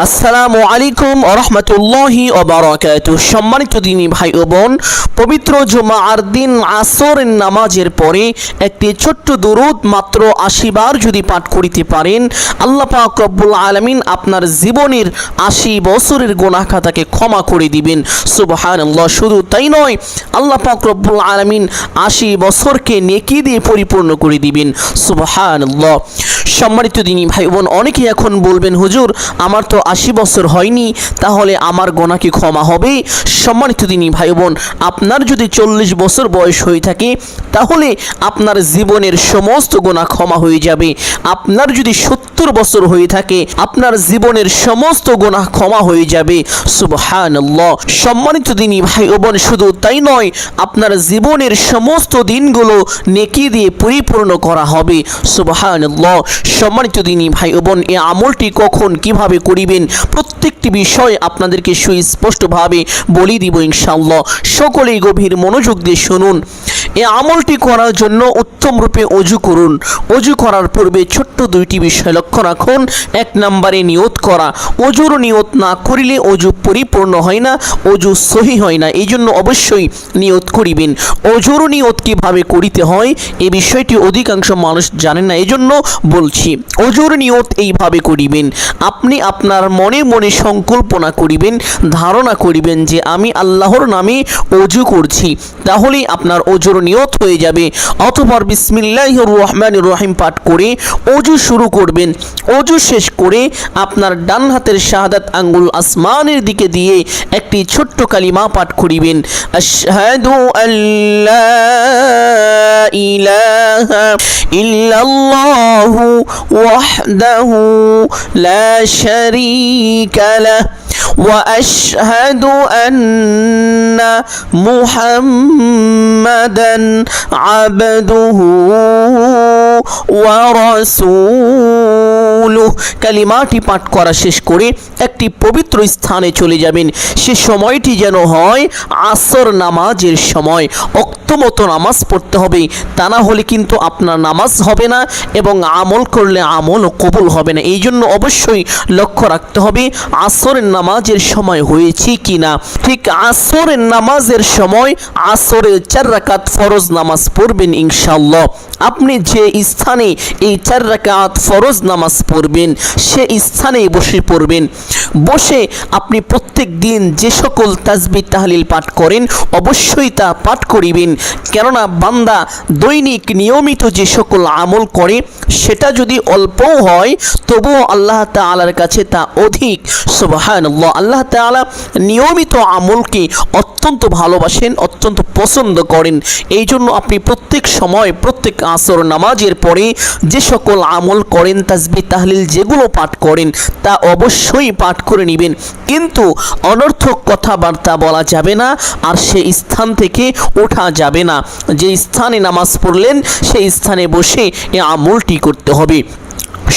আসসালামু আলাইকুম ওয়া রাহমাতুল্লাহি ওয়া বারাকাতুহু। সম্মানিত দিনী ভাই ও বোন, পবিত্র জুমার দিন আসরের নামাজের পরে একটি ছোট্ট দুরূদ মাত্র ৮০ বার যদি পাঠ করিতে পারেন, আল্লাহ পাক রব্বুল আলামিন আপনার জীবনের ৮০ বছরের গুনাহ খাতাকে ক্ষমা করে দিবেন। সুবহানাল্লাহ। শুধু তাই নয়, আল্লাহ পাক রব্বুল আলামিন ৮০ বছরকে নেকি দিয়ে পরিপূর্ণ করে দিবেন। সুবহানাল্লাহ। সম্মানিত দিনী ভাই বোন, অনেকেই এখন বলবেন, হুজুর আমার তো ৮০ বছর হয়নি, তাহলে আমার গুনাহ কি ক্ষমা হবে? সম্মানিত দিনী ভাই বোন, আপনার যদি ৪০ বছর বয়স হয়ে থাকে তাহলে আপনার জীবনের সমস্ত গুনাহ ক্ষমা হয়ে যাবে। আপনার যদি ৭০ বছর হয়ে থাকে আপনার জীবনের সমস্ত গুনাহ ক্ষমা হয়ে যাবে। সুবহানাল্লাহ। সম্মানিত দিনী ভাই বোন, শুধু তাই নয়, আপনার জীবনের সমস্ত দিনগুলো নেকি দিয়ে পরিপূর্ণ করা হবে। সুবহানাল্লাহ। সম্মানিত দিনী ভাই বোন, এই আমলটি কখন কিভাবে করিবেন প্রত্যেকটি বিষয় আপনাদেরকে সুস্পষ্টভাবে বলে দিব ইনশাআল্লাহ। সকলেই গভীর মনোযোগ দিয়ে শুনুন। এই আমলটি করার জন্য উত্তম রূপে ওযু করুন। ওযু করার পূর্বে ছোট্ট দুইটি বিষয় লক্ষ্য রাখুন। ১ নম্বরে নিয়ত করা। ওযুর নিয়ত না করিলে ওযু পরিপূর্ণ হয় না, ওযু সহি হয় না। এই জন্য অবশ্যই নিয়ত করিবেন। ওযুর নিয়ত কিভাবে করিতে হয় এই বিষয়টি অধিকাংশ মানুষ জানেন না, এই জন্য বলছি। ওযুর নিয়ত এইভাবে করিবেন। আপনি আপনার মনে মনে সংকল্পনা করিবেন, ধারণা করিবেন যে আমি আল্লাহর নামে ওযু করছি, তাহলেই আপনার ওযুর নিয়ত হয়ে যাবে। অতঃপর বিসমিল্লাহির রহমানির রহিম পাঠ করে ওযু শুরু করবেন। ওযু শেষ করে আপনার ডান হাতের শাহাদাত আঙ্গুল আসমানের দিকে দিয়ে একটি ছোট্ট কালিমা পাঠ করিবেন। আশহাদু আল্লা ইলাহা ইল্লাল্লাহু ওয়াহদাহু লা শারীকা লাহু وأشهد أن محمدا عبده ورسوله। কালিমাটি পাঠ করা শেষ করে একটি পবিত্র স্থানে চলে যাবেন। সে সময়টি যেন হয় আসর নামাজের সময়। ওক্তমতো নামাজ পড়তে হবে, তা না হলে কিন্তু আপনার নামাজ হবে না এবং আমল করলে আমল কবুল হবে না। এই জন্য অবশ্যই লক্ষ্য রাখতে হবে আসরের নামাজের সময় হয়েছে কিনা। ঠিক আসরের নামাজের সময় আসরের ৪ রাকাত ফরজ নামাজ পড়বেন ইনশাআল্লাহ। আপনি যে স্থানে এই ৪ রাকাত ফরজ নামাজ পড়বেন সে স্থানেই বসে পড়বেন। বসে আপনি প্রত্যেক দিন যে সকল তাসবিহ তাহলিল পাঠ করেন অবশ্যই তা পাঠ করিবেন। কেননা বান্দা দৈনিক নিয়মিত যে সকল আমল করে সেটা যদি অল্পও হয় তবুও আল্লাহ তাআলার কাছে তা অধিক। সুবহানাল্লাহ। আল্লাহ তাআলা নিয়মিত আমলকে অত্যন্ত ভালোবাসেন, অত্যন্ত পছন্দ করেন। এই জন্য আপনি প্রত্যেক সময় প্রত্যেক আসর নামাজের পরে যে সকল আমল করেন, তাসবিহ তাহলিল যেগুলো পাঠ করেন তা অবশ্যই পাঠ করে নেবেন। কিন্তু অনর্থক কথাবার্তা বলা যাবে না, আর সেই স্থান থেকে ওঠা যাবে না। যে স্থানে নামাজ পড়লেন সেই স্থানে বসে এই আমলটি করতে হবে।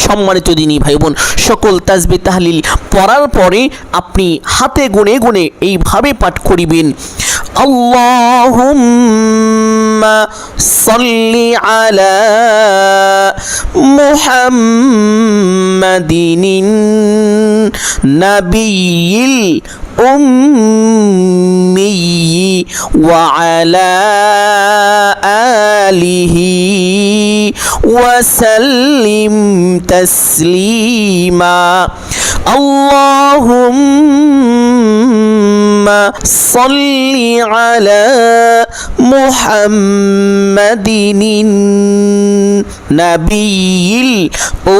সম্মানিত দিনী ভাই বোন, সকল তাসবিহ তাহলিল পড়ার পরে আপনি হাতে গুনে গুনে এইভাবে পাঠ করিবেন। আল্লাহুম্মা সাল্লি আলা মুহাম্মাদিন নাবিয়িল উম্মি ওয়া আলা আলিহি ওয়া সাল্লিম তাসলিমা। আল্লাহুম্মা সাল্লি আলা মুহাম্মাদিন নাবিয়িল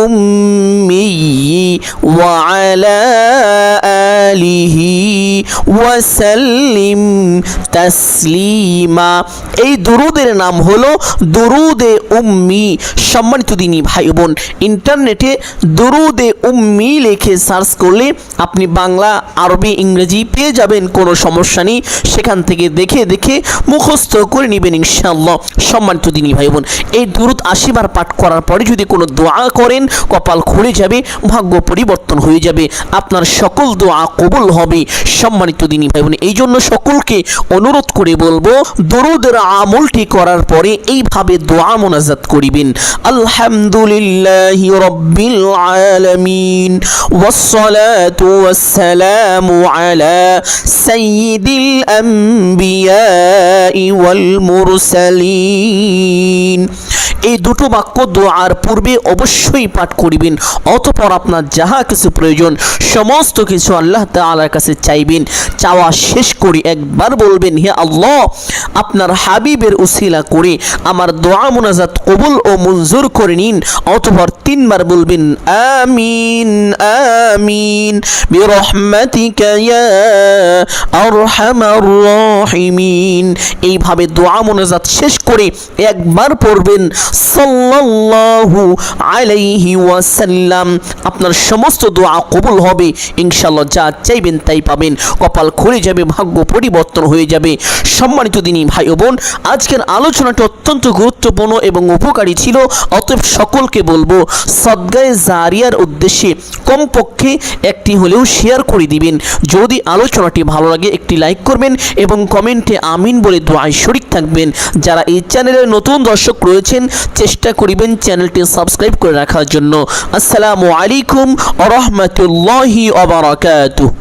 উম্মি ওয়া আলা আলিহি ওয়া সাল্লিম তাসলিমা। এই দুরূদের নাম হলো দুরূদে উম্মি। সম্মানিত দিনী ভাই বোন, ইন্টারনেটে দুরূদে উম্মি লিখে সার্চ করলে আপনি বাংলা, আরবি, ইংরেজি পেয়ে যাবেন, কোনো সমস্যা নেই। সেখান থেকে দেখে দেখে মুখস্থ করে নেবেন ইনশাআল্লাহ। সম্মানিত দিনী ভাই বোন, এই দুরূদ ৮০ বার পাঠ পাঠ করার পরে যদি কোনো দোয়া করেন কপাল খুলে যাবে, ভাগ্য পরিবর্তন হয়ে যাবে, আপনার সকল দোয়া কবুল হবে। সম্মানিত দিনী ভাই বোন, এই জন্য সকলকে অনুরোধ করে বলবো দরুদের আমলটি করার পরে এইভাবে দোয়া মোনাজাত করিবেন। আলহামদুলিল্লাহি রাব্বিল আলামিন ওয়াসসালাতু ওয়াসসালামু আলা সাইয়্যিদিল আম্বিয়াই ওয়াল মুরসালিন। এই দুটো বাক্য দোয়ার পূর্বে অবশ্যই পাঠ করিবেন। অতঃপর আপনার যাহা কিছু প্রয়োজন সমস্ত কিছু আল্লাহ তাআলার কাছে চাইবেন। চাওয়া শেষ করে একবার বলবেন, হে আল্লাহ, আপনার হাবিবের উসিলা করে আমার দোয়া মুনাজাত কবুল ও মঞ্জুর করে নিন। অতঃপর 3 বার বলবেন আমিন আমিন বিরহমাতিকা ইয়া আরহামার রাহিমিন। এইভাবে দোয়া মুনাজাত শেষ করে একবার পড়বেন সাল্লাল্লাহু আলাইহি ওয়াসাল্লাম। আপনার সমস্ত দোয়া কবুল হবে ইনশাআল্লাহ। যা চাইবেন তাই পাবেন, কপাল খুলে যাবে, ভাগ্য পরিবর্তন হয়ে যাবে। সম্মানিত দিনী ভাই ও বোন, আজকের আলোচনাটি অত্যন্ত গুরুত্বপূর্ণ এবং উপকারী ছিল। অতএব সকলকে বলবো সদগায়ে জারিয়ার উদ্দেশ্যে কমপক্ষে একটি হলেও শেয়ার করে দিবেন। যদি আলোচনাটি ভালো লাগে একটি লাইক করবেন এবং কমেন্টে আমিন বলে দোয়ায় শরীক থাকবেন। যারা এই চ্যানেলের নতুন দর্শক রয়েছেন চেষ্টা করিবেন চ্যানেলটি সাবস্ক্রাইব করে রাখার জন্য। আসসালামু আলাইকুম ওয়া রাহমাতুল্লাহি ওয়া বারাকাতুহু।